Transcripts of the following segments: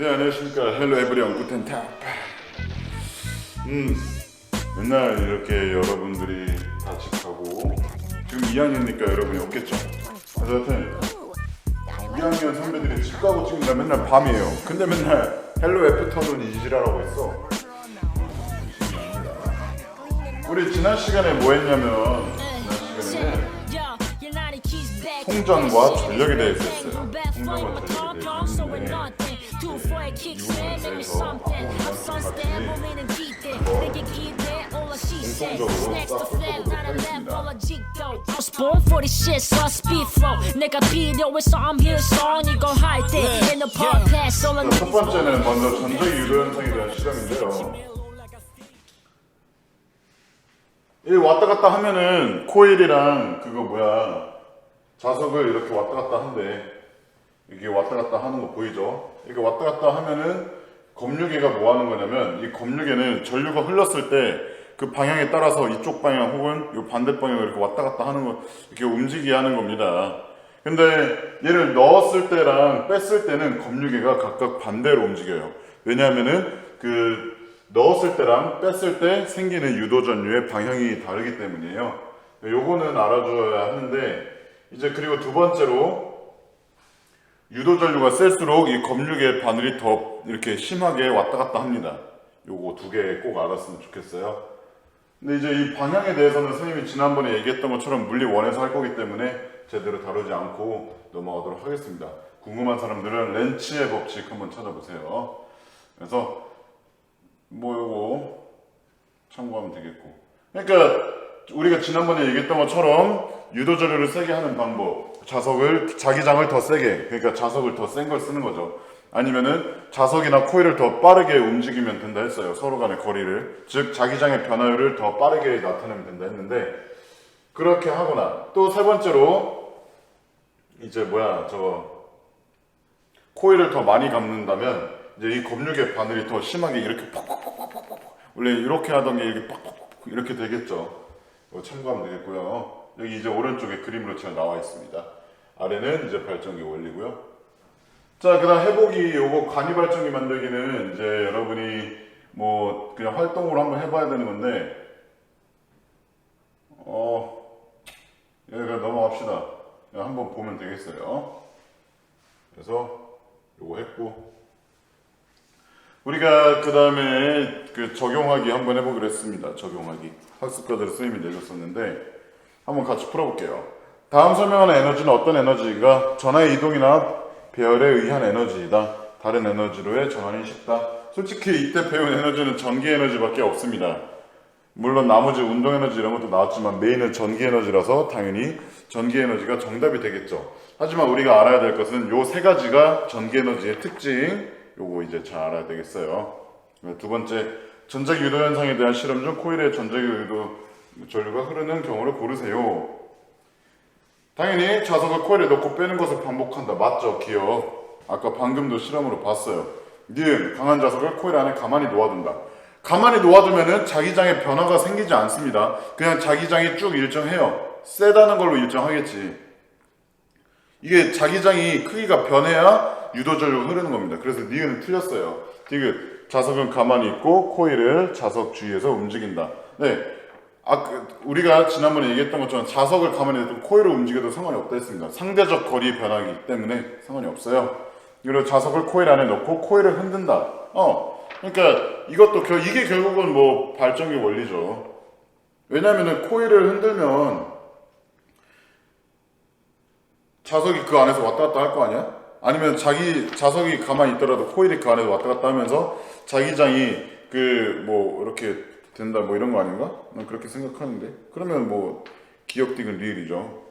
네, 안녕하십니까. 헬로 에브리온 구텐 탑. 맨날 이렇게 여러분들이 다 집 가고 지금 2학년이니까 여러분이 없겠죠. 그래서 하여튼 2학년 선배들이 집 가고 지금 나 맨날 밤이에요. 근데 맨날 헬로 애프터눈 이지라라고 했어. 우리 지난 시간에 뭐 했냐면 통전과 전력에 대해서 했어요. 통전과 전력에 대해서 했는데 이 부분에 대해서 공통적으로 싹 훑어보도록 하겠습니다. Spoon for this shit, so I speed flow. 내가 필요해서 I'm here, so 이거 할 때 in the podcast. 자, 첫 번째는 먼저 전적 유도 현상에 대한 실험인데요. 이 왔다 갔다 하면은 코일이랑 그거 뭐야 자석을 이렇게 왔다 갔다 한대. 이게 왔다 갔다 하는 거 보이죠? 이렇게 왔다 갔다 하면은 검류계가 뭐 하는 거냐면 이 검류계는 전류가 흘렀을 때 그 방향에 따라서 이쪽 방향 혹은 이 반대 방향으로 이렇게 왔다 갔다 하는 거 이렇게 움직이게 하는 겁니다. 근데 얘를 넣었을 때랑 뺐을 때는 검류계가 각각 반대로 움직여요. 왜냐하면은 그 넣었을 때랑 뺐을 때 생기는 유도 전류의 방향이 다르기 때문이에요. 요거는 알아줘야 하는데 이제 그리고 두 번째로 유도 전류가 셀수록 이 검류계 바늘이 더 이렇게 심하게 왔다 갔다 합니다. 요거 두 개 꼭 알았으면 좋겠어요. 근데 이제 이 방향에 대해서는 선생님이 지난번에 얘기했던 것처럼 물리 원에서 할 거기 때문에 제대로 다루지 않고 넘어가도록 하겠습니다. 궁금한 사람들은 렌치의 법칙 한번 찾아보세요. 그래서 뭐 요거 참고하면 되겠고, 그러니까 우리가 지난번에 얘기했던 것처럼 유도 전류를 세게 하는 방법, 자기장을 더 세게, 그러니까 자석을 더 센 걸 쓰는 거죠. 아니면은 자석이나 코일을 더 빠르게 움직이면 된다 했어요. 서로 간의 거리를, 즉 자기장의 변화율을 더 빠르게 나타내면 된다 했는데, 그렇게 하거나 또 세 번째로 이제 코일을 더 많이 감는다면 이제 이 검류계 바늘이 더 심하게 이렇게 퍽퍽퍽퍽퍽, 원래 이렇게 하던 게 이렇게 퍽퍽퍽 이렇게 되겠죠. 이거 참고하면 되겠고요. 여기 이제 오른쪽에 그림으로 잘 나와 있습니다. 아래는 이제 발전기 원리고요. 자, 그 다음 해보기, 요거 간이 발전기 만들기는 이제 여러분이 뭐 그냥 활동으로 한번 해봐야 되는 건데, 여기가 넘어갑시다. 한번 보면 되겠어요. 그래서 요거 했고, 우리가 그 다음에 그 적용하기 한번 해보기로 했습니다. 적용하기. 학습과제로 선생님이 내줬었는데, 한번 같이 풀어볼게요. 다음 설명하는 에너지는 어떤 에너지가 전하의 이동이나 배열에 의한 에너지이다. 다른 에너지로의 전환이 쉽다. 솔직히 이때 배운 에너지는 전기 에너지밖에 없습니다. 물론 나머지 운동 에너지 이런 것도 나왔지만 메인은 전기 에너지라서 당연히 전기 에너지가 정답이 되겠죠. 하지만 우리가 알아야 될 것은 요 세 가지가 전기 에너지의 특징. 요거 이제 잘 알아야 되겠어요. 두 번째, 전자기 유도 현상에 대한 실험 중 코일의 전자기 유도 전류가 흐르는 경우를 고르세요. 당연히 자석을 코일에 넣고 빼는 것을 반복한다. 맞죠? 기억. 아까 방금도 실험으로 봤어요. 니은, 강한 자석을 코일 안에 가만히 놓아둔다. 가만히 놓아두면은 자기장의 변화가 생기지 않습니다. 그냥 자기장이 쭉 일정해요. 세다는 걸로 일정하겠지. 이게 자기장이 크기가 변해야 유도 전류가 흐르는 겁니다. 그래서 니은은 틀렸어요. 디귿, 자석은 가만히 있고 코일을 자석 주위에서 움직인다. 네. 우리가 지난번에 얘기했던 것처럼 자석을 가만히 놔두고 코일을 움직여도 상관이 없다 했습니다. 상대적 거리 변화이기 때문에 상관이 없어요. 그리고 자석을 코일 안에 넣고 코일을 흔든다. 그러니까 이게 결국은 뭐 발전기 원리죠. 왜냐면은 코일을 흔들면 자석이 그 안에서 왔다 갔다 할 거 아니야? 아니면 자석이 가만히 있더라도 코일이 그 안에서 왔다 갔다 하면서 자기장이 이렇게 된다 뭐 이런 거 아닌가? 난 그렇게 생각하는데. 그러면 뭐 기억 딕은 리을이죠.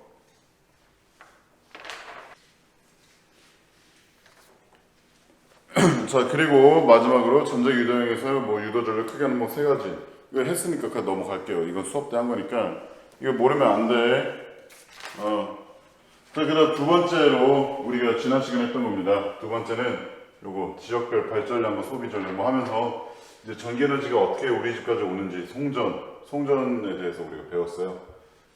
자, 그리고 마지막으로 전자기 유도형에서 뭐 유도 전류 크게 하는 뭐 세 가지. 이걸 했으니까 그냥 넘어갈게요. 이건 수업 때 한 거니까 이거 모르면 안 돼. 자, 그다음 두 번째로 우리가 지난 시간에 했던 겁니다. 두 번째는 요거 지역별 발전량과 소비 전량 뭐 하면서 이제 전기 에너지가 어떻게 우리 집까지 오는지 송전에 대해서 우리가 배웠어요.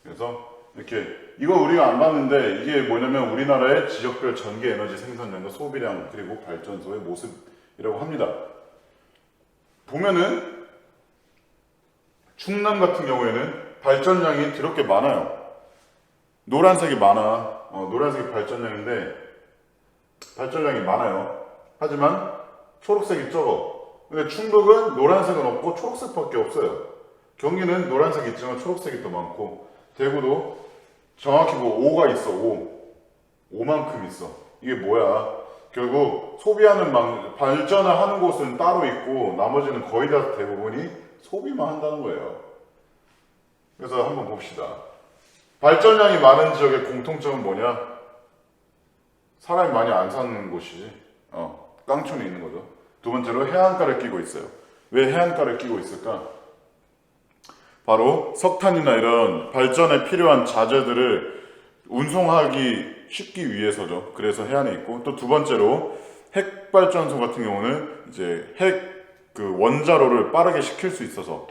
그래서 이렇게 이거 우리가 안 봤는데 이게 뭐냐면 우리나라의 지역별 전기 에너지 생산량과 소비량 그리고 발전소의 모습 합니다. 보면은 충남 같은 경우에는 발전량이 드럽게 많아요. 노란색이 많아. 노란색이 발전량인데 발전량이 많아요. 하지만 초록색이 적어. 근데 충북은 노란색은 없고 초록색밖에 없어요. 경기는 노란색이 있지만 초록색이 더 많고, 대구도 정확히 뭐 5가 있어. 5만큼 있어. 이게 뭐야? 결국 발전을 하는 곳은 따로 있고 나머지는 거의 다 대부분이 소비만 한다는 거예요. 그래서 한번 봅시다. 발전량이 많은 지역의 공통점은 뭐냐? 사람이 많이 안 사는 곳이지. 깡촌에 있는 거죠. 두 번째로 해안가를 끼고 있어요. 왜 해안가를 끼고 있을까? 바로 석탄이나 이런 발전에 필요한 자재들을 운송하기 쉽기 위해서죠. 그래서 해안에 있고, 또 두 번째로 핵발전소 같은 경우는 이제 그 원자로를 빠르게 식힐 수 있어서,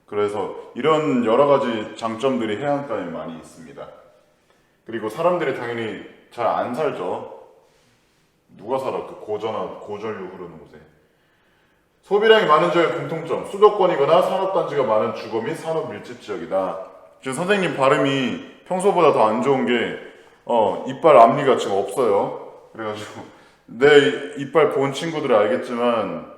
그래서 이런 여러 가지 장점들이 해안가에 많이 있습니다. 그리고 사람들이 당연히 잘 안 살죠. 누가 살아? 그 고전류 흐르는 곳에. 소비량이 많은 지역의 공통점, 수도권이거나 산업단지가 많은 주거 및 산업 밀집 지역이다. 지금 선생님 발음이 평소보다 더 안 좋은 게 이빨 앞니가 지금 없어요. 그래가지고 내 이빨 본 친구들은 알겠지만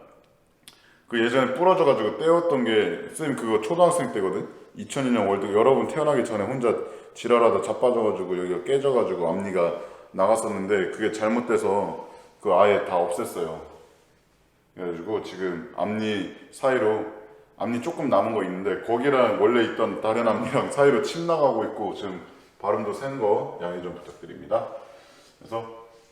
그 예전에 부러져가지고 떼었던 게, 쌤 그거 초등학생 때거든. 2002년 월드, 여러분 태어나기 전에 혼자 지랄하다 자빠져가지고 여기가 깨져가지고 앞니가 나갔었는데, 그게 잘못돼서 그 아예 다 없앴어요. 그래가지고 지금 앞니 사이로, 앞니 조금 남은 거 있는데 거기랑 원래 있던 다른 앞니랑 사이로 침 나가고 있고, 지금 발음도 센 거 양해 좀 부탁드립니다. 그래서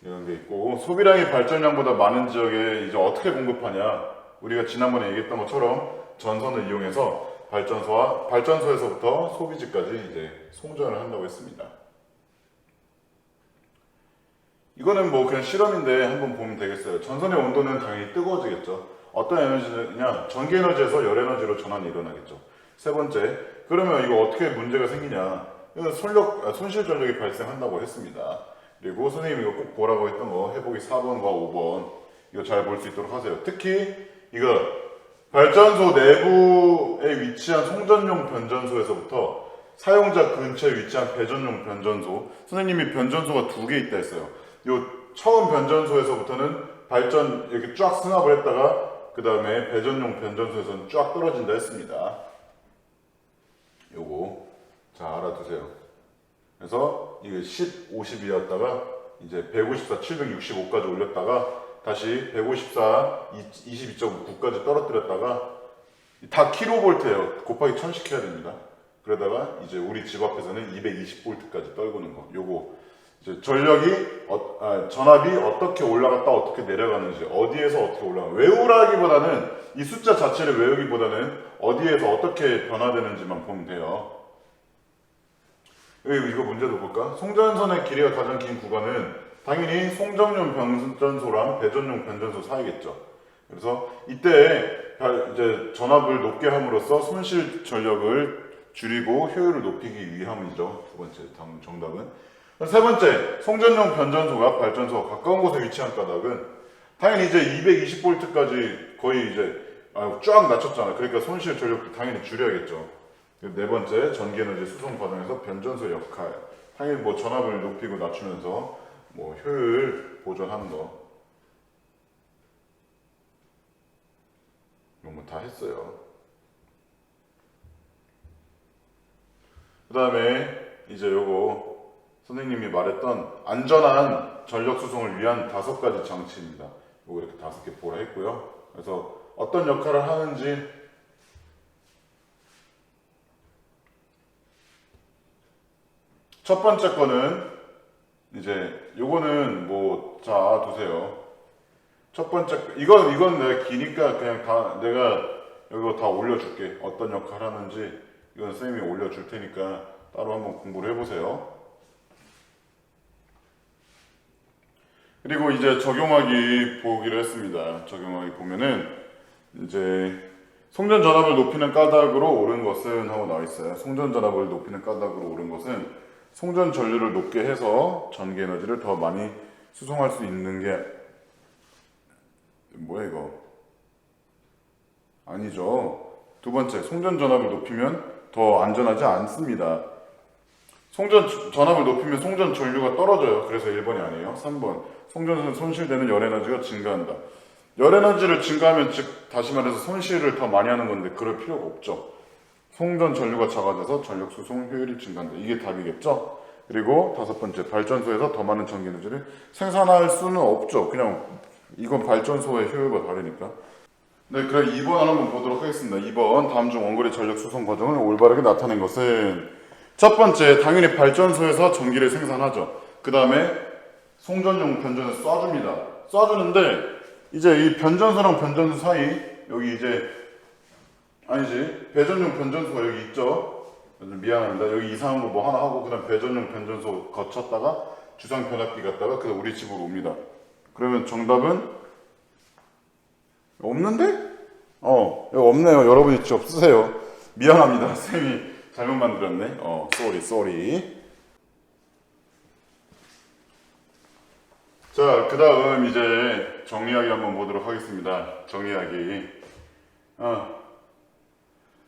이런 게 있고, 소비량이 발전량보다 많은 지역에 이제 어떻게 공급하냐? 우리가 지난번에 얘기했던 것처럼 전선을 이용해서 발전소에서부터 소비지까지 이제 송전을 한다고 했습니다. 이거는 뭐 그냥 실험인데 한번 보면 되겠어요. 전선의 온도는 당연히 뜨거워지겠죠. 어떤 에너지냐? 전기 에너지에서 열 에너지로 전환이 일어나겠죠. 세 번째, 그러면 이거 어떻게 문제가 생기냐? 이건 손실 전력이 발생한다고 했습니다. 그리고 선생님이 이거 꼭 보라고 했던 거 해보기 4번과 5번 이거 잘 볼 수 있도록 하세요. 특히 이거 발전소 내부에 위치한 송전용 변전소에서부터 사용자 근처에 위치한 배전용 변전소, 선생님이 변전소가 2개 있다 했어요. 요 처음 변전소에서부터는 발전 이렇게 쫙 승합을 했다가 그 다음에 배전용 변전소에서는 쫙 떨어진다 했습니다. 요거 자 알아두세요. 그래서 이게 10, 50이었다가 이제 154, 765까지 올렸다가 다시 154, 22.9까지 떨어뜨렸다가 다 킬로볼트예요. 곱하기 1000씩 해야 됩니다. 그러다가 이제 우리 집 앞에서는 220볼트까지 떨구는 거. 요거 이제 전압이 어떻게 올라갔다 어떻게 내려가는지, 어디에서 어떻게 올라가, 외우라기보다는 이 숫자 자체를 외우기보다는 어디에서 어떻게 변화되는지만 보면 돼요. 이거 문제도 볼까? 송전선의 길이가 가장 긴 구간은 당연히 송전용 변전소랑 배전용 변전소 사이겠죠. 그래서 이때 이제 전압을 높게 함으로써 손실 전력을 줄이고 효율을 높이기 위함이죠. 두 번째 정답은. 세 번째, 송전용 변전소가 발전소와 가까운 곳에 위치한 까닭은 당연히 이제 220볼트까지 거의 이제 쫙 낮췄잖아요. 그러니까 손실 전력도 당연히 줄여야겠죠. 네 번째, 전기에너지 수송 과정에서 변전소 역할. 당연히 뭐 전압을 높이고 낮추면서 뭐 효율 보존하는 거. 이런 거 다 했어요. 그 다음에 이제 요거 선생님이 말했던 안전한 전력 수송을 위한 5가지 장치입니다. 요거 이렇게 5개 보라 했고요. 그래서 어떤 역할을 하는지 첫 번째 거는 이제 요거는 뭐 자 두세요. 첫 번째 이건 내가 기니까 그냥 내가 이거 다 올려줄게. 어떤 역할 하는지 이건 쌤이 올려줄 테니까 따로 한번 공부를 해보세요. 그리고 이제 적용하기 보기로 했습니다. 적용하기 보면은 이제 송전 전압을 높이는 까닭으로 옳은 것은 하고 나와 있어요. 송전 전압을 높이는 까닭으로 옳은 것은 송전 전류를 높게 해서 전기 에너지를 더 많이 수송할 수 있는 게 뭐야 이거? 아니죠. 두 번째, 송전 전압을 높이면 더 안전하지 않습니다. 송전 전압을 높이면 송전 전류가 떨어져요. 그래서 1번이 아니에요. 3번, 송전선에 손실되는 열 에너지가 증가한다. 열 에너지를 증가하면 즉 다시 말해서 손실을 더 많이 하는 건데 그럴 필요가 없죠. 송전 전류가 작아져서 전력 수송 효율이 증가한다. 이게 답이겠죠. 그리고 다섯 번째, 발전소에서 더 많은 전기 에너지를 생산할 수는 없죠. 그냥 이건 발전소의 효율과 다르니까. 네, 그럼 2번 한번 보도록 하겠습니다. 2번, 다음 중 원거리 전력 수송 과정을 올바르게 나타낸 것은 첫 번째, 당연히 발전소에서 전기를 생산하죠. 그 다음에 송전용 변전을 쏴줍니다. 쏴주는데 이제 이 변전소랑 변전소 사이 여기 이제 아니지 배전용 변전소가 여기 있죠. 미안합니다. 여기 이상한 거 뭐 하나 하고 그다음 배전용 변전소 거쳤다가 주상 변압기 갔다가 그다음 우리 집으로 옵니다. 그러면 정답은 없는데? 여기 없네요. 여러분이 직접 쓰세요. 미안합니다. 쌤이 잘못 만들었네. 쏘리. 자, 그 다음 이제 정리하기 한번 보도록 하겠습니다. 정리하기.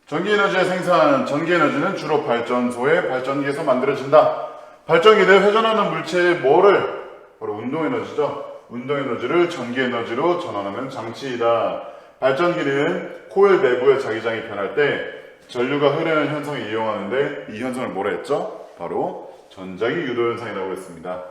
전기에너지의 생산, 전기에너지는 주로 발전소의 발전기에서 만들어진다. 발전기는 회전하는 물체의 뭐를? 바로 운동에너지죠. 운동에너지를 전기에너지로 전환하는 장치이다. 발전기는 코일 내부의 자기장이 변할 때 전류가 흐르는 현상을 이용하는데 이 현상을 뭐라 했죠? 바로 전자기 유도 현상이라고 했습니다.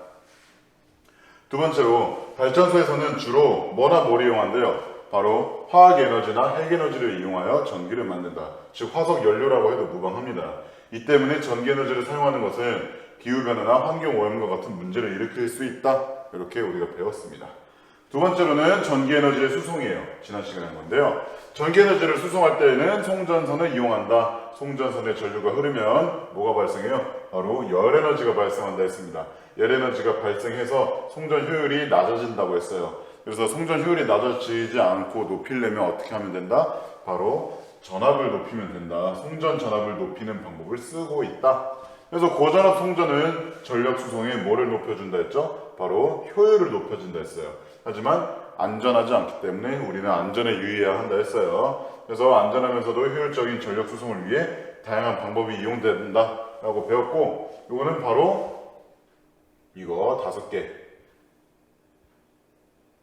두 번째로 발전소에서는 주로 뭐나 뭘 이용한대요? 바로 화학에너지나 핵에너지를 이용하여 전기를 만든다. 즉 화석 연료라고 해도 무방합니다. 이 때문에 전기에너지를 사용하는 것은 기후변화나 환경오염과 같은 문제를 일으킬 수 있다. 이렇게 우리가 배웠습니다. 두 번째로는 전기에너지의 수송이에요. 지난 시간에 한 건데요. 전기에너지를 수송할 때에는 송전선을 이용한다. 송전선에 전류가 흐르면 뭐가 발생해요? 바로 열에너지가 발생한다 했습니다. 열에너지가 발생해서 송전 효율이 낮아진다고 했어요. 그래서 송전 효율이 낮아지지 않고 높이려면 어떻게 하면 된다? 바로 전압을 높이면 된다. 송전 전압을 높이는 방법을 쓰고 있다. 그래서 고전압 송전은 전력 수송에 뭐를 높여준다 했죠? 바로 효율을 높여준다 했어요. 하지만 안전하지 않기 때문에 우리는 안전에 유의해야 한다 했어요. 그래서 안전하면서도 효율적인 전력 수송을 위해 다양한 방법이 이용된다 라고 배웠고, 이거는 바로 이거 5개.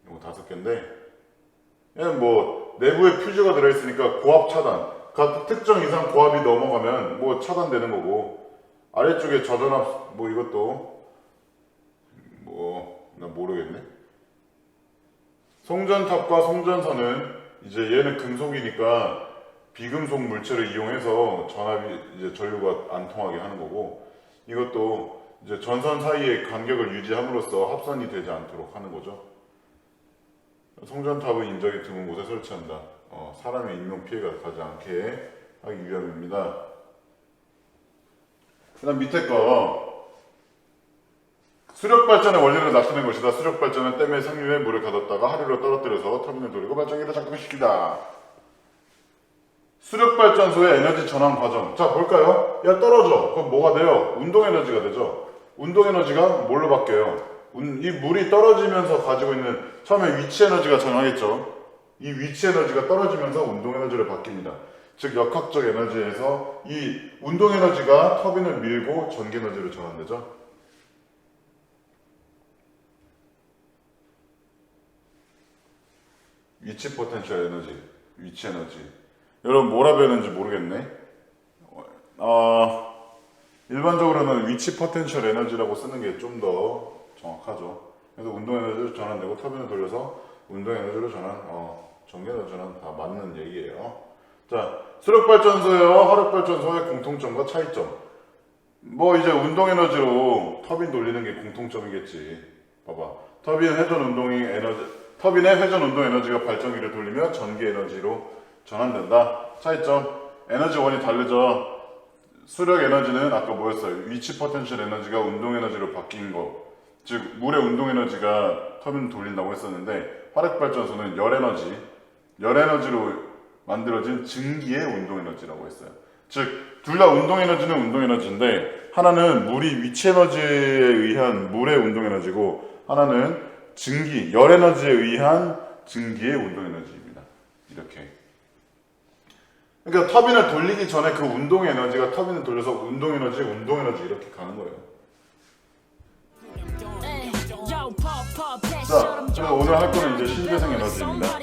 이거 5개인데, 얘는 뭐 내부에 퓨즈가 들어있으니까 고압 차단, 특정 이상 고압이 넘어가면 뭐 차단되는 거고, 아래쪽에 저전압 뭐 이것도 뭐 나 모르겠네. 송전탑과 송전선은 이제 얘는 금속이니까 비금속 물체를 이용해서 전압이 이제 전류가 안 통하게 하는 거고, 이것도 이제 전선 사이의 간격을 유지함으로써 합선이 되지 않도록 하는 거죠. 송전탑은 인적이 드문 곳에 설치한다. 사람의 인명 피해가 가지 않게 하기 위함입니다. 그 다음 밑에 거, 수력발전의 원리를 나타낸 것이다. 수력발전은 댐의 상류에 물을 가뒀다가 하류로 떨어뜨려서 터빈을 돌리고 발전기를 작동시키다. 수력발전소의 에너지 전환 과정. 자, 볼까요? 야, 떨어져. 그럼 뭐가 돼요? 운동에너지가 되죠. 운동에너지가 뭘로 바뀌어요? 이 물이 떨어지면서 가지고 있는, 처음에 위치에너지가 전하겠죠. 이 위치에너지가 떨어지면서 운동에너지로 바뀝니다. 즉 역학적 에너지에서 이 운동에너지가 터빈을 밀고 전기에너지로 전환되죠. 위치 포텐셜 에너지, 위치 에너지. 여러분 뭐라 배웠는지 모르겠네. 일반적으로는 위치 포텐셜 에너지라고 쓰는 게 좀 더 정확하죠. 그래서 운동 에너지로 전환되고 터빈을 돌려서 운동 에너지로 전환, 전기 에너지 전환 다 맞는 얘기예요. 자, 수력발전소와 화력발전소의 공통점과 차이점. 뭐 이제 운동 에너지로 터빈 돌리는 게 공통점이겠지. 봐봐. 터빈의 회전 운동 에너지가 발전기를 돌리며 전기 에너지로 전환된다. 차이점. 에너지원이 다르죠. 수력 에너지는 아까 뭐였어요? 위치 포텐셜 에너지가 운동 에너지로 바뀐 거. 즉 물의 운동 에너지가 터빈 돌린다고 했었는데, 화력발전소는 열 에너지로 만들어진 증기의 운동 에너지라고 했어요. 즉 둘 다 운동 에너지는 운동 에너지인데, 하나는 물이 위치 에너지에 의한 물의 운동 에너지고, 하나는 열 에너지에 의한 증기의 운동 에너지입니다. 이렇게. 그러니까 터빈을 돌리기 전에 그 운동 에너지가 터빈을 돌려서 운동 에너지 이렇게 가는 거예요. 자, 그럼 오늘 할 거는 이제 신재생 에너지입니다.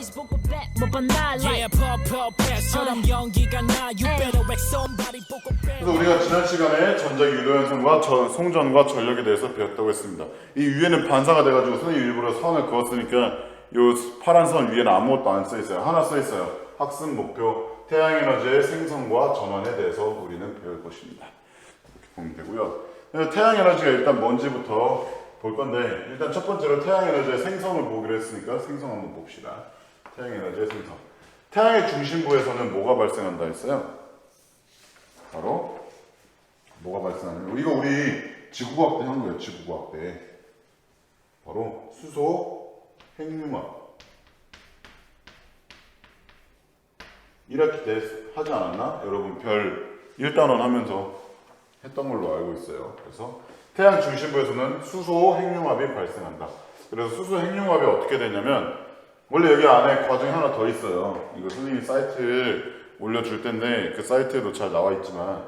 그래서 우리가 지난 시간에 전자기 유도 현상과 송전과 전력에 대해서 배웠다고 했습니다. 이 위에는 반사가 돼가지고 선생님이 일부러 선을 그었으니까 요 파란 선 위에는 아무것도 안 써 있어요. 하나 써 있어요. 학습 목표, 태양 에너지의 생성과 전환에 대해서 우리는 배울 것입니다. 이렇게 보면 되고요. 태양 에너지가 일단 뭔지부터 볼 건데, 일단 첫 번째로 태양 에너지의 생성을 보기로 했으니까 생성 한번 봅시다. 태양 에너지의 생성. 태양의 중심부에서는 뭐가 발생한다 했어요? 바로 뭐가 발생하냐면, 이거 우리 지구과학 때 한 거예요. 지구과학 때. 바로 수소 핵융합. 1학기 때 하지 않았나? 여러분 별 1단원 하면서 했던 걸로 알고 있어요. 그래서 태양 중심부에서는 수소 핵융합이 발생한다. 그래서 수소 핵융합이 어떻게 되냐면, 원래 여기 안에 과정이 하나 더 있어요. 이거 선생님이 사이트에 올려줄 텐데 그 사이트에도 잘 나와 있지만,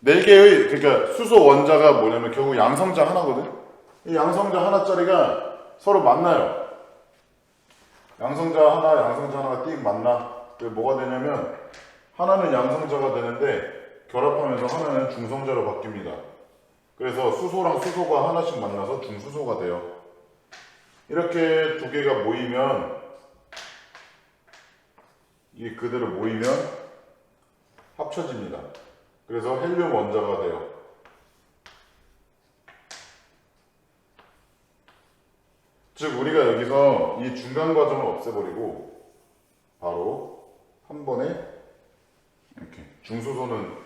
4개의, 그러니까 수소 원자가 뭐냐면 결국 양성자 하나거든. 이 양성자 하나짜리가 서로 만나요. 양성자 하나가 띡 만나. 그게 뭐가 되냐면, 하나는 양성자가 되는데 결합하면서 하나는 중성자로 바뀝니다. 그래서 수소랑 수소가 하나씩 만나서 중수소가 돼요. 이렇게 두 개가 모이면, 이게 그대로 모이면 합쳐집니다. 그래서 헬륨 원자가 돼요. 즉 우리가 여기서 이 중간 과정을 없애버리고 바로 한 번에 이렇게 중수소는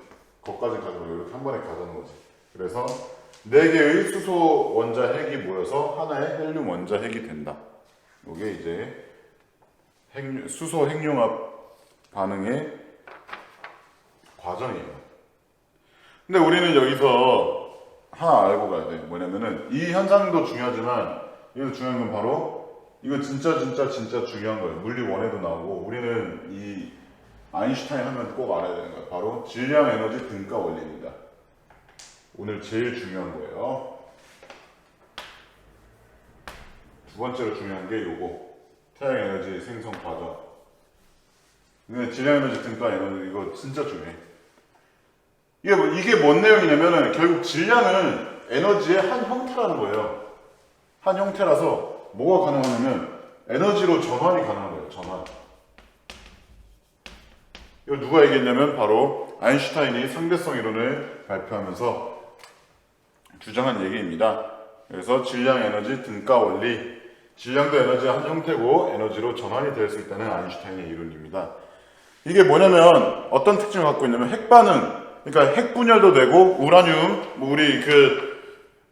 거기까지 가져가고 이렇게 한 번에 가자는 거지. 그래서 4개의 수소 원자 핵이 모여서 하나의 헬륨 원자 핵이 된다. 이게 이제 수소 핵융합 반응의 과정이에요. 근데 우리는 여기서 하나 알고 가야 돼. 뭐냐면은 이 현상도 중요하지만, 이거 중요한 건 바로 이거 진짜 중요한 거예요. 물리 1에도 나오고, 우리는 이 아인슈타인 하면 꼭 알아야 되는 거예요. 바로 질량 에너지 등가 원리입니다. 오늘 제일 중요한 거예요. 두 번째로 중요한 게 요거, 태양 에너지 생성 과정. 근데 질량 에너지 등가 에너지, 이거 진짜 중요해. 이게 뭔 내용이냐면은 결국 질량은 에너지의 한 형태라는 거예요. 한 형태라서 뭐가 가능하냐면 에너지로 전환이 가능한 거예요. 전환. 이거 누가 얘기했냐면 바로 아인슈타인이 상대성 이론을 발표하면서 주장한 얘기입니다. 그래서 질량 에너지 등가 원리, 질량도 에너지의 한 형태고 에너지로 전환이 될 수 있다는 아인슈타인의 이론입니다. 이게 뭐냐면 어떤 특징을 갖고 있냐면 핵반응, 그러니까 핵분열도 되고 우라늄, 우리 그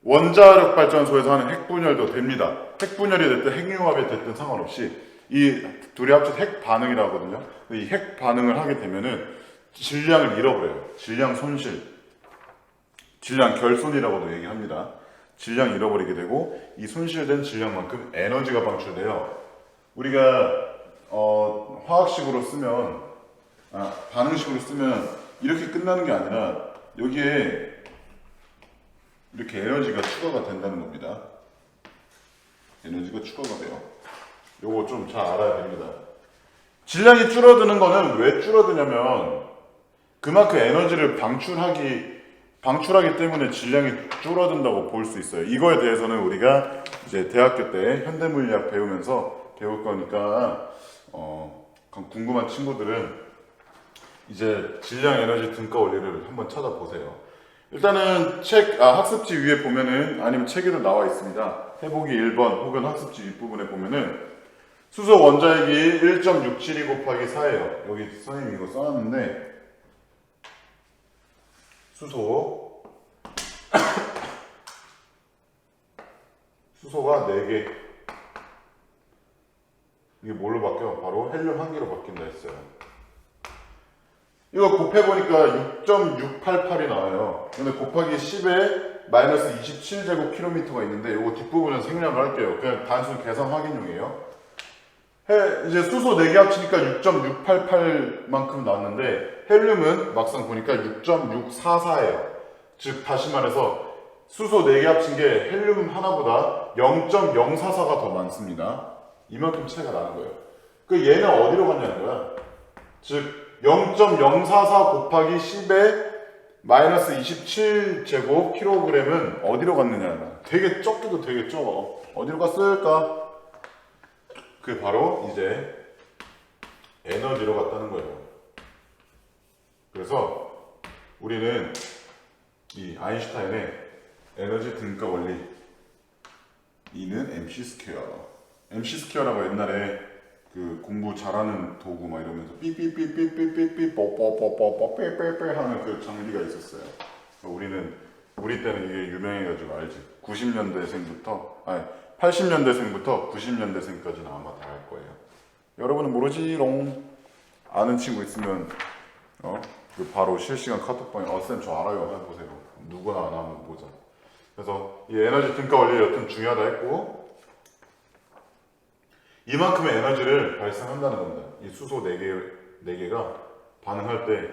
원자력 발전소에서 하는 핵분열도 됩니다. 핵분열이 됐든 핵융합이 됐든 상관없이 이 둘이 합쳐서 핵반응이라고 하거든요. 이 핵반응을 하게 되면은 질량을 잃어버려요. 질량 손실, 질량 결손이라고도 얘기합니다. 질량 잃어버리게 되고, 이 손실된 질량만큼 에너지가 방출돼요. 우리가 화학식으로 쓰면, 반응식으로 쓰면 이렇게 끝나는 게 아니라 여기에 이렇게 에너지가 추가가 된다는 겁니다. 에너지가 추가가 돼요. 요거 좀 잘 알아야 됩니다. 질량이 줄어드는 거는 왜 줄어드냐면 그만큼 에너지를 방출하기 때문에 질량이 줄어든다고 볼 수 있어요. 이거에 대해서는 우리가 이제 대학교 때 현대물리학 배우면서 배울 거니까 궁금한 친구들은 이제 질량 에너지 등가 원리를 한번 찾아보세요. 일단은 학습지 위에 보면은, 아니면 책에도 나와 있습니다. 해보기 1번 혹은 학습지 윗부분에 보면은 수소 원자핵이 1.672 곱하기 4예요. 여기 선생님이 이거 써놨는데, 수소가 4개. 이게 뭘로 바뀌어? 바로 헬륨 1개로 바뀐다 했어요. 이거 곱해보니까 6.688이 나와요. 근데 곱하기 10에 마이너스 27제곱킬로미터가 있는데, 이거 뒷부분은 생략을 할게요. 그냥 단순 계산 확인용이에요. 이제 수소 4개 합치니까 6.688만큼 나왔는데 헬륨은 막상 보니까 6.644예요. 즉 다시 말해서 수소 4개 합친 게 헬륨 하나보다 0.044가 더 많습니다. 이만큼 차이가 나는 거예요. 그 얘는 어디로 갔냐는 거야. 즉 0.044 곱하기 10의 마이너스 27제곱 킬로그램은 어디로 갔느냐. 되게 적게도 되게 적어. 어디로 갔을까? 그게 바로 이제 에너지로 갔다는 거예요. 그래서 우리는 이 아인슈타인의 에너지 등가 원리 E는 MC 스퀘어. MC 스퀘어라고 옛날에 그 공부 잘하는 도구 막 이러면서 삐삐삐삐삐삐삐 뽀뽀뽀뽀뽀 삐삐삐 하는 그 장비가 있었어요. 우리 때는 이게 유명해가지고 알지. 90년대생부터 아니 80년대생부터 90년대생까지는 아마 다 할 거예요. 여러분은 모르지롱. 아는 친구 있으면 그 바로 실시간 카톡방에 쌤 저 알아요 해보세요. 누구나 안 하면 보자. 그래서 이 에너지 등가 원리 여튼 중요하다 했고 이만큼의 에너지를 발생한다는 겁니다. 이 수소 4개가 반응할 때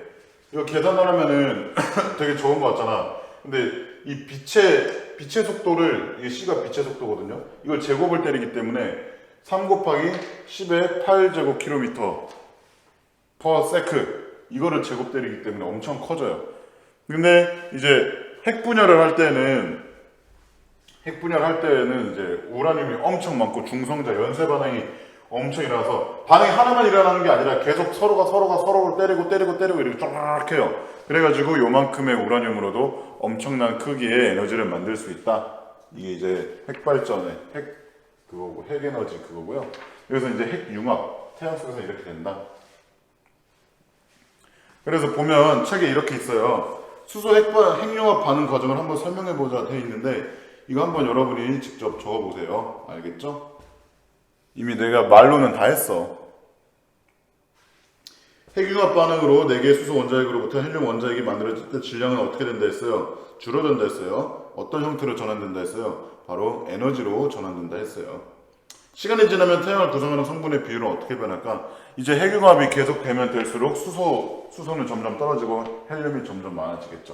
이거 계산을 하면은 되게 좋은 것 같잖아. 근데 이 빛의 속도를 이게 C가 빛의 속도거든요. 이걸 제곱을 때리기 때문에 3 곱하기 10의 8제곱킬로미터 per 세크 이거를 제곱 때리기 때문에 엄청 커져요. 근데 이제 핵 분열을 할 때는 이제 우라늄이 엄청 많고 중성자 연쇄 반응이 엄청 일어나서 반응이 하나만 일어나는 게 아니라 계속 서로가 서로를 때리고 이렇게 쫙 해요. 그래가지고 요만큼의 우라늄으로도 엄청난 크기의 에너지를 만들 수 있다. 이게 이제 핵 발전의 핵 에너지 그거고요. 여기서 이제 핵 융합 태양 속에서 이렇게 된다. 그래서 보면 책에 이렇게 있어요. 수소 핵융합 반응 과정을 한번 설명해보자 돼 있는데 이거 한번 여러분이 직접 적어보세요. 알겠죠? 이미 내가 말로는 다 했어. 핵융합 반응으로 4개의 수소 원자핵으로부터 헬륨 원자핵이 만들어질 때 질량은 어떻게 된다 했어요? 줄어든다 했어요. 어떤 형태로 전환된다 했어요? 바로 에너지로 전환된다 했어요. 시간이 지나면 태양을 구성하는 성분의 비율은 어떻게 변할까? 이제 핵융합이 계속되면 될수록 수소는 점점 떨어지고 헬륨이 점점 많아지겠죠.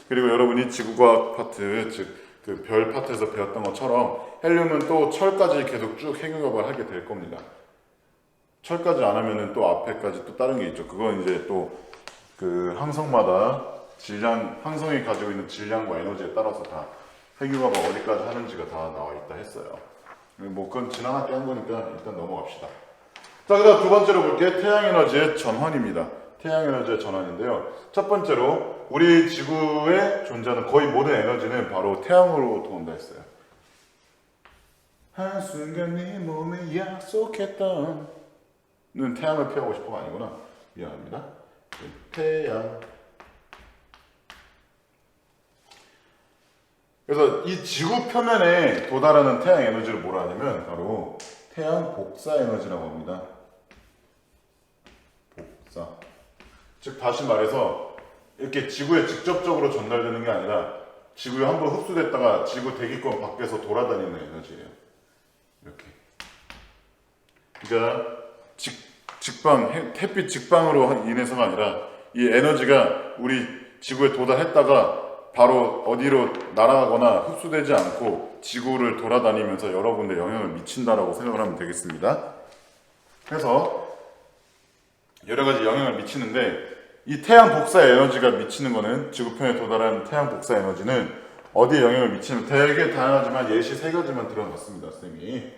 그리고 여러분이 지구과학 파트, 즉 그 별 파트에서 배웠던 것처럼 헬륨은 또 철까지 계속 쭉 핵융합을 하게 될 겁니다. 철까지 안 하면은 또 앞에까지 또 다른 게 있죠. 그건 이제 또 그 항성마다 항성이 가지고 있는 질량과 에너지에 따라서 다 핵융합을 어디까지 하는지가 다 나와 있다 했어요. 뭐 그건 지나가게 한 거니까 일단 넘어갑시다. 자, 그다음 두 번째로 볼게. 태양 에너지의 전환입니다. 태양 에너지의 전환인데요. 첫 번째로 우리 지구에 존재하는 거의 모든 에너지는 바로 태양으로부터 온다 했어요. 한순간 네 몸에 약속했던 는 태양을 피하고 싶어가 아니구나. 미안합니다. 태양. 그래서 이 지구 표면에 도달하는 태양 에너지를 뭐라 하냐면 바로 태양 복사 에너지라고 합니다. 복사. 즉 다시 말해서 이렇게 지구에 직접적으로 전달되는 게 아니라 지구에 한번 흡수됐다가 지구 대기권 밖에서 돌아다니는 에너지예요. 이렇게. 그러니까 햇빛 직방으로 인해서가 아니라 이 에너지가 우리 지구에 도달했다가 바로 어디로 날아가거나 흡수되지 않고 지구를 돌아다니면서 여러분들 영향을 미친다라고 생각을 하면 되겠습니다. 그래서 여러 가지 영향을 미치는데 이 태양 복사 에너지가 미치는 거는 지구편에 도달한 태양 복사 에너지는 어디에 영향을 미치는 되게 다양하지만 예시 3가지만 들어봤습니다, 쌤이.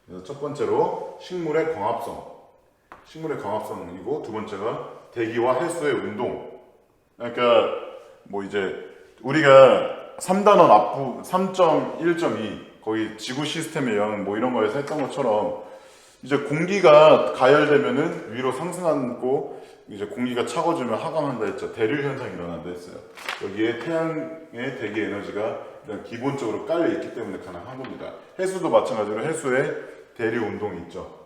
그래서 첫 번째로 식물의 광합성이고 두 번째가 대기와 해수의 운동. 그러니까 뭐 이제 우리가 3단원 앞부 3.1.2 거기 지구 시스템의 영향 뭐 이런 거에서 했던 것처럼 이제 공기가 가열되면은 위로 상승하고 이제 공기가 차가워지면 하강한다 했죠. 대류 현상이 일어난다 했어요. 여기에 태양의 대기 에너지가 그냥 기본적으로 깔려 있기 때문에 가능한 겁니다. 해수도 마찬가지로 해수에 대류 운동이 있죠.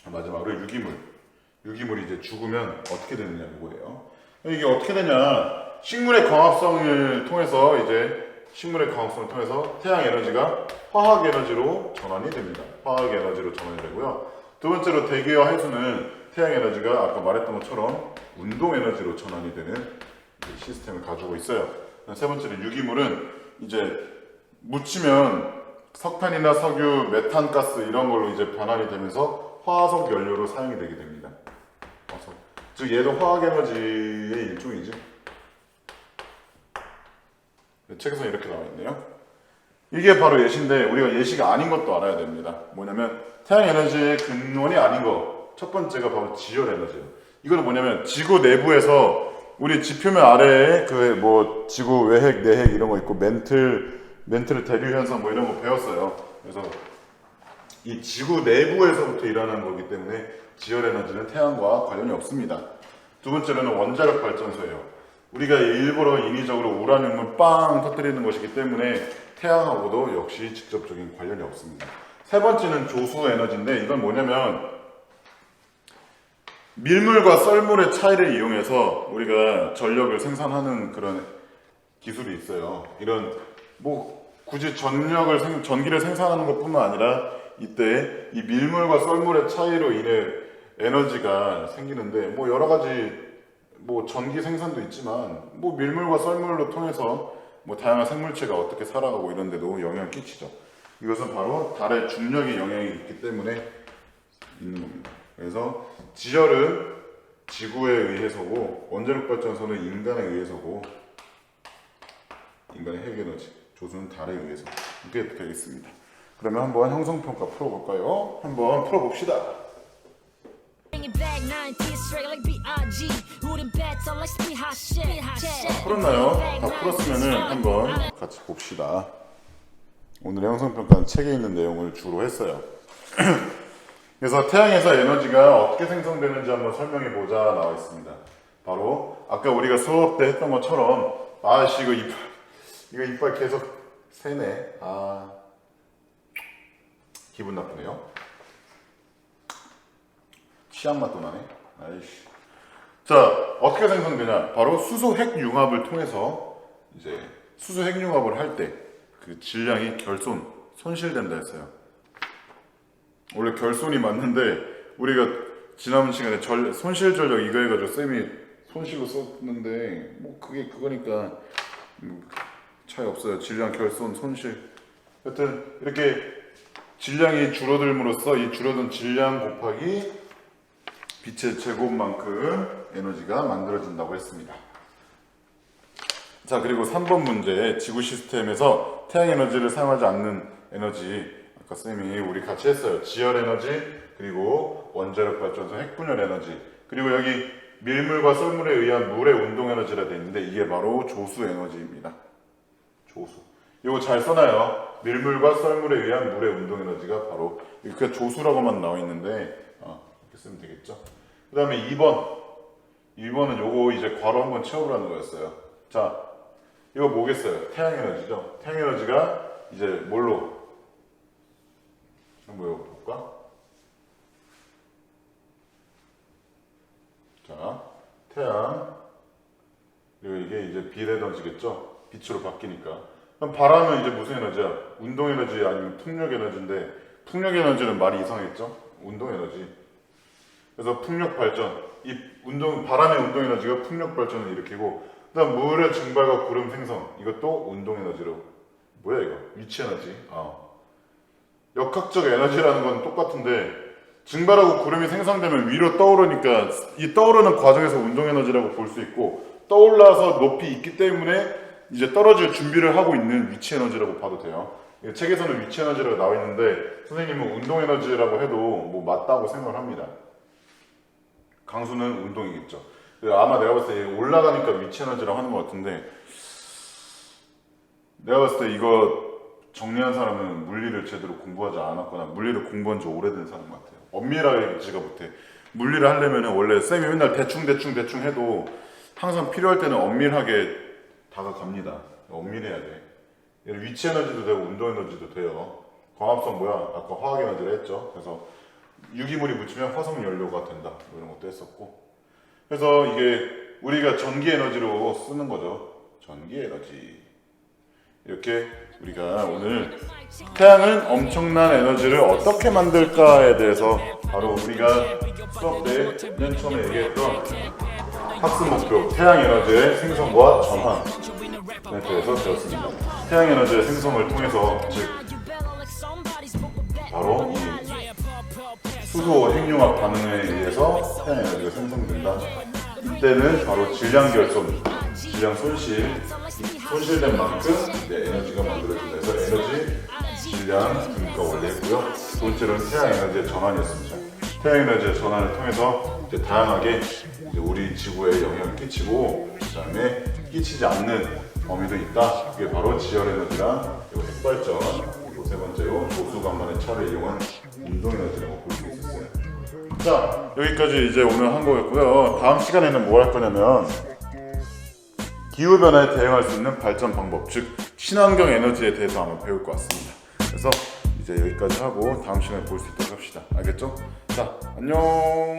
마지막으로 유기물이 이제 죽으면 어떻게 되느냐 이거예요. 이게 어떻게 되냐? 식물의 광합성을 통해서 태양 에너지가 화학 에너지로 전환이 됩니다. 화학 에너지로 전환이 되고요. 두 번째로 대기와 해수는 태양 에너지가 아까 말했던 것처럼 운동 에너지로 전환이 되는 시스템을 가지고 있어요. 세 번째로 유기물은 이제 묻히면 석탄이나 석유, 메탄가스 이런 걸로 이제 변환이 되면서 화석 연료로 사용이 되게 됩니다. 즉 얘도 화학 에너지의 일종이죠. 책에서 이렇게 나와 있네요. 이게 바로 예시인데 우리가 예시가 아닌 것도 알아야 됩니다. 뭐냐면 태양 에너지의 근원이 아닌 거. 첫 번째가 바로 지열 에너지예요. 이거는 뭐냐면 지구 내부에서 우리 지표면 아래에 그 뭐 지구 외핵, 내핵 이런 거 있고 멘틀 대류 현상 뭐 이런 거 배웠어요. 그래서 이 지구 내부에서부터 일어나는 거기 때문에 지열 에너지는 태양과 관련이 없습니다. 두 번째로는 원자력 발전소예요. 우리가 일부러 인위적으로 우라늄을 빵 터뜨리는 것이기 때문에 태양하고도 역시 직접적인 관련이 없습니다. 세 번째는 조수 에너지인데 이건 뭐냐면 밀물과 썰물의 차이를 이용해서 우리가 전력을 생산하는 그런 기술이 있어요. 이런 뭐 굳이 전기를 생산하는 것뿐만 아니라 이때 이 밀물과 썰물의 차이로 인해 에너지가 생기는데 뭐 여러 가지 뭐 전기 생산도 있지만 뭐 밀물과 썰물로 통해서 뭐 다양한 생물체가 어떻게 살아가고 이런 데도 영향을 끼치죠. 이것은 바로 달의 중력의 영향이 있기 때문에 있는 겁니다. 그래서 지열은 지구에 의해서고 원자력 발전소는 인간에 의해서고 인간의 핵 에너지, 조수는 달에 의해서 이렇게 되겠습니다. 그러면 한번 형성평가 풀어볼까요? 한번 풀어봅시다. 풀었나요? 다 풀었으면은 한번 같이 봅시다. 오늘의 형성평가는 책에 있는 내용을 주로 했어요. 그래서 태양에서 에너지가 어떻게 생성되는지 한번 설명해보자 나와 있습니다. 바로 아까 우리가 수업 때 했던 것처럼 아씨 이거 이빨 계속 새네. 기분 나쁘네요. 치약 맛도 나네. 아이씨. 자, 어떻게 생성되냐? 바로 수소 핵 융합을 통해서 이제 수소 핵 융합을 할 때 그 질량이 손실된다 했어요. 원래 결손이 맞는데 우리가 지난 시간에 손실 전력 이거 해가지고 쌤이 손실로 썼는데 뭐 그게 그거니까 차이 없어요. 질량, 결손, 손실. 하여튼 이렇게 질량이 줄어들므로써 이 줄어든 질량 곱하기 빛의 제곱만큼 에너지가 만들어진다고 했습니다. 자, 그리고 3번 문제 지구 시스템에서 태양 에너지를 사용하지 않는 에너지 아까 쌤이 우리 같이 했어요. 지열 에너지 그리고 원자력 발전소 핵분열 에너지 그리고 여기 밀물과 썰물에 의한 물의 운동 에너지라 되어 있는데 이게 바로 조수 에너지입니다. 조수. 이거 잘 써놔요. 밀물과 썰물에 의한 물의 운동 에너지가 바로 이렇게 조수라고만 나와 있는데 이렇게 쓰면 되겠죠. 그 다음에 2번은 요거 이제 괄호 한번 채워보라는 거였어요. 자, 이거 뭐겠어요? 태양 에너지죠. 태양 에너지가 이제 뭘로 한번 볼까? 자, 태양 그리고 이게 이제 빛 에너지겠죠. 빛으로 바뀌니까. 그럼 바람은 이제 무슨 에너지야? 운동 에너지 아니면 풍력 에너지인데 풍력 에너지는 말이 이상했죠? 운동 에너지. 그래서 풍력 발전, 이 바람의 운동 에너지가 풍력 발전을 일으키고, 그다음 물의 증발과 구름 생성, 이것도 운동 에너지로. 뭐야 이거? 위치 에너지. 역학적 에너지라는 건 똑같은데 증발하고 구름이 생성되면 위로 떠오르니까 이 떠오르는 과정에서 운동 에너지라고 볼 수 있고 떠올라서 높이 있기 때문에 이제 떨어질 준비를 하고 있는 위치 에너지라고 봐도 돼요. 책에서는 위치 에너지라고 나와 있는데 선생님은 운동 에너지라고 해도 뭐 맞다고 생각을 합니다. 강수는 운동이겠죠. 아마 내가 봤을 때 올라가니까 위치 에너지라고 하는 것 같은데 내가 봤을 때 이거 정리한 사람은 물리를 제대로 공부하지 않았거나 물리를 공부한 지 오래된 사람 같아요. 엄밀하지가 못해. 물리를 하려면 원래 쌤이 맨날 대충 해도 항상 필요할 때는 엄밀하게 다가갑니다. 엄밀해야 돼. 위치 에너지도 되고 운동 에너지도 돼요. 광합성 뭐야? 아까 화학 에너지를 했죠. 그래서 유기물이 묻히면 화석 연료가 된다. 이런 것도 했었고. 그래서 이게 우리가 전기 에너지로 쓰는 거죠. 전기 에너지. 이렇게 우리가 오늘 태양은 엄청난 에너지를 어떻게 만들까에 대해서 바로 우리가 수업 때 맨 처음에 얘기했던 학습 목표 태양 에너지의 생성과 전환에 대해서 배웠습니다. 태양 에너지의 생성을 통해서 즉 바로 이 수소 핵융합 반응에 의해서 태양 에너지가 생성된다. 이때는 바로 질량 결손, 질량 손실된 만큼 이제 에너지가 만들어진다. 그래서 에너지 질량 등가 원리했고요. 두 번째로는 태양 에너지의 전환이었습니다. 태양 에너지의 전환을 통해서 이제 다양하게 이제 우리 지구에 영향을 끼치고 그다음에 끼치지 않는 범위도 있다. 그게 바로 지열 에너지랑 핵발전, 그리고 세 번째로 조수 간만의 차를 이용한 운동 에너지라고 볼 수 있었어요. 자, 여기까지 이제 오늘 한 거였고요. 다음 시간에는 뭘 할 거냐면 기후 변화에 대응할 수 있는 발전 방법, 즉 친환경 에너지에 대해서 한번 배울 것 같습니다. 그래서 이제 여기까지 하고 다음 시간에 볼 수 있도록 합시다. 알겠죠? 자, 안녕.